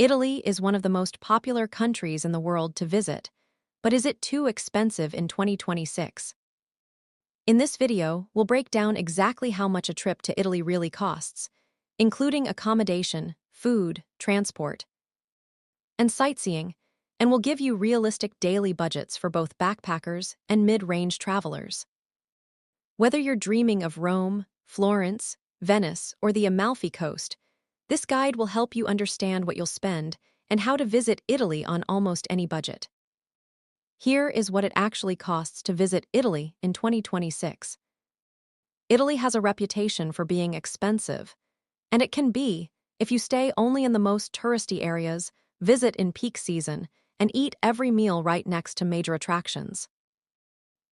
Italy is one of the most popular countries in the world to visit, but is it too expensive in 2026? In this video, we'll break down exactly how much a trip to Italy really costs, including accommodation, food, transport, and sightseeing, and we'll give you realistic daily budgets for both backpackers and mid-range travelers. Whether you're dreaming of Rome, Florence, Venice, or the Amalfi Coast, this guide will help you understand what you'll spend and how to visit Italy on almost any budget. Here is what it actually costs to visit Italy in 2026. Italy has a reputation for being expensive, and it can be if you stay only in the most touristy areas, visit in peak season, and eat every meal right next to major attractions.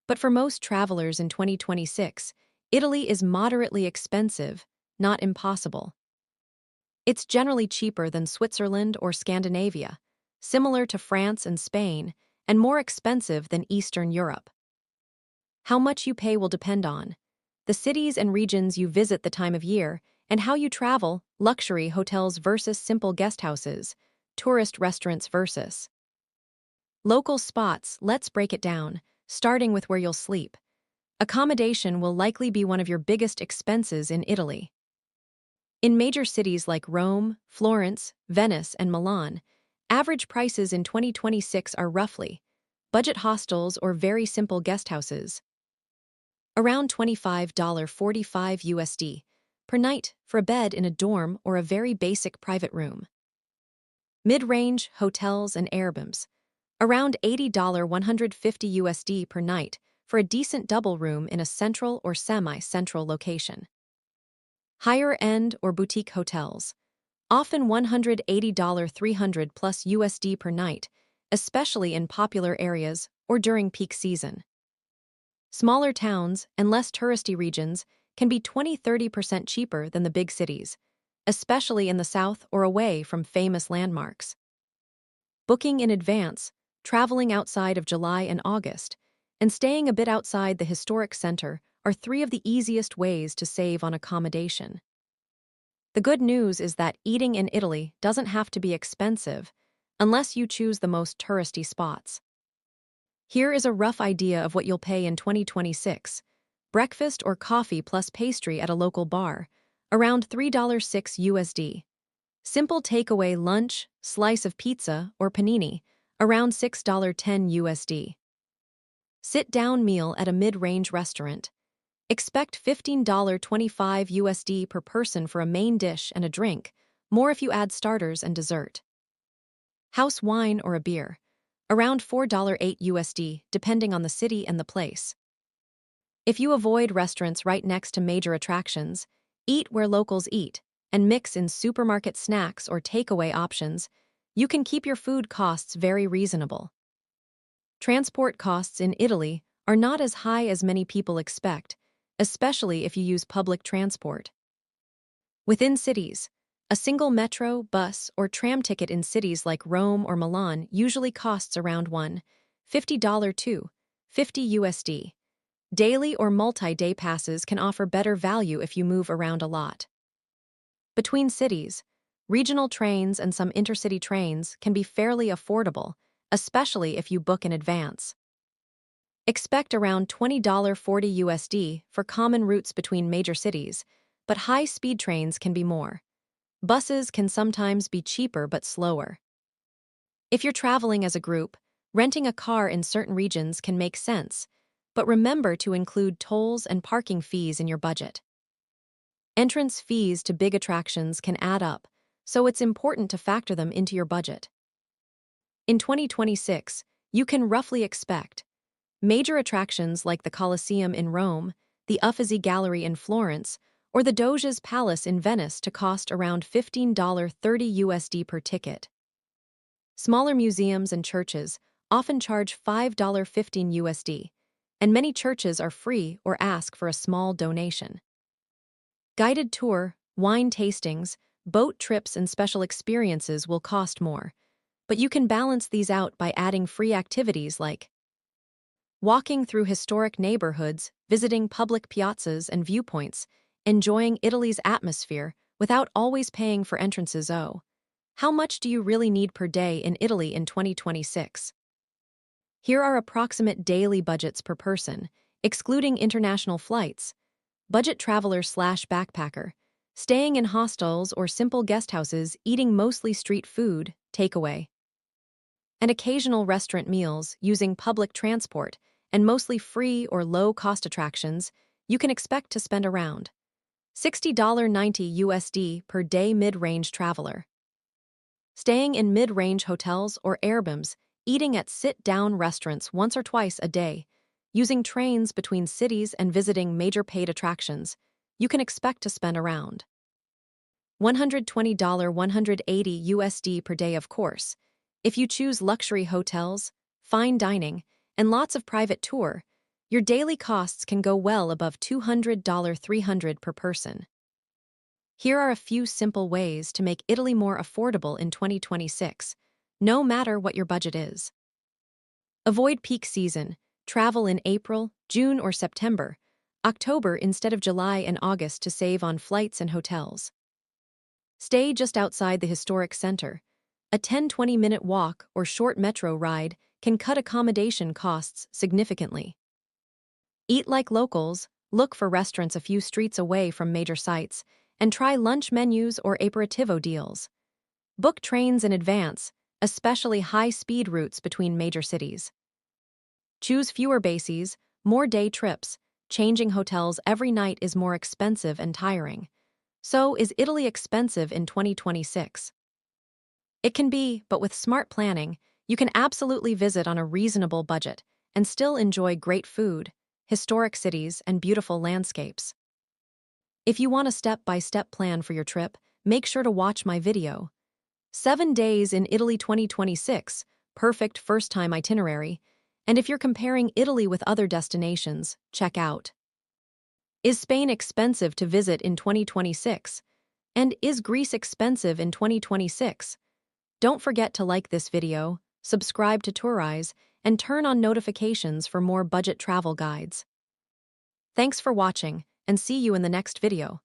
But for most travelers in 2026, Italy is moderately expensive, not impossible. It's generally cheaper than Switzerland or Scandinavia, similar to France and Spain, and more expensive than Eastern Europe. How much you pay will depend on the cities and regions you visit, the time of year, and how you travel, luxury hotels versus simple guesthouses, tourist restaurants versus local spots. Let's break it down, starting with where you'll sleep. Accommodation will likely be one of your biggest expenses in Italy. In major cities like Rome, Florence, Venice, and Milan, average prices in 2026 are roughly budget hostels or very simple guesthouses, around $25.45 USD per night for a bed in a dorm or a very basic private room. Mid-range hotels and Airbnbs, around $80.150 USD per night for a decent double room in a central or semi-central location. Higher-end or boutique hotels, often $180 300 plus USD per night, especially in popular areas or during peak season. Smaller towns and less touristy regions can be 20–30% cheaper than the big cities, especially in the south or away from famous landmarks. Booking in advance, traveling outside of July and August, and staying a bit outside the historic center are three of the easiest ways to save on accommodation. The good news is that eating in Italy doesn't have to be expensive unless you choose the most touristy spots. Here is a rough idea of what you'll pay in 2026. Breakfast or coffee plus pastry at a local bar, around $3.06 USD. Simple takeaway lunch, slice of pizza or panini, around $6.10 USD. Sit-down meal at a mid-range restaurant. Expect $15.25 USD per person for a main dish and a drink, more if you add starters and dessert. House wine or a beer, around $4.08 USD, depending on the city and the place. If you avoid restaurants right next to major attractions, eat where locals eat, and mix in supermarket snacks or takeaway options, you can keep your food costs very reasonable. Transport costs in Italy are not as high as many people expect, especially if you use public transport. Within cities, a single metro, bus, or tram ticket in cities like Rome or Milan usually costs around $1.50 to $50 USD. Daily or multi-day passes can offer better value if you move around a lot. Between cities, regional trains and some intercity trains can be fairly affordable, especially if you book in advance. Expect around $20.40 USD for common routes between major cities, but high-speed trains can be more. Buses can sometimes be cheaper but slower. If you're traveling as a group, renting a car in certain regions can make sense, but remember to include tolls and parking fees in your budget. Entrance fees to big attractions can add up, so it's important to factor them into your budget. In 2026, you can roughly expect major attractions like the Colosseum in Rome, the Uffizi Gallery in Florence, or the Doge's Palace in Venice to cost around $15.30 USD per ticket. Smaller museums and churches often charge $5.15 USD, and many churches are free or ask for a small donation. Guided tour, wine tastings, boat trips, and special experiences will cost more, but you can balance these out by adding free activities like walking through historic neighborhoods, visiting public piazzas and viewpoints, enjoying Italy's atmosphere without always paying for entrances. How much do you really need per day in Italy in 2026? Here are approximate daily budgets per person, excluding international flights. Budget traveler/backpacker, staying in hostels or simple guest houses, eating mostly street food, takeaway, and occasional restaurant meals using public transport and mostly free or low-cost attractions, you can expect to spend around $60.90 USD per day mid-range traveler. Staying in mid-range hotels or Airbnbs, eating at sit-down restaurants once or twice a day, using trains between cities and visiting major paid attractions, you can expect to spend around $120 180 USD per day, of course. If you choose luxury hotels, fine dining, and lots of private tour, your daily costs can go well above $200 300 per person. Here are a few simple ways to make Italy more affordable in 2026, no matter what your budget is. Avoid peak season. Travel in April, June, or September, October instead of July and August to save on flights and hotels. Stay just outside the historic center. A 10-20-minute walk or short metro ride can cut accommodation costs significantly. Eat like locals, look for restaurants a few streets away from major sites, and try lunch menus or aperitivo deals. Book trains in advance, especially high-speed routes between major cities. Choose fewer bases, more day trips. Changing hotels every night is more expensive and tiring. So, is Italy expensive in 2026? It can be, but with smart planning, you can absolutely visit on a reasonable budget and still enjoy great food, historic cities, and beautiful landscapes. If you want a step-by-step plan for your trip, make sure to watch my video. 7 Days in Italy 2026, perfect first-time itinerary. And if you're comparing Italy with other destinations, check out: Is Spain expensive to visit in 2026? And is Greece expensive in 2026? Don't forget to like this video, subscribe to Tourize, and turn on notifications for more budget travel guides. Thanks for watching, and see you in the next video.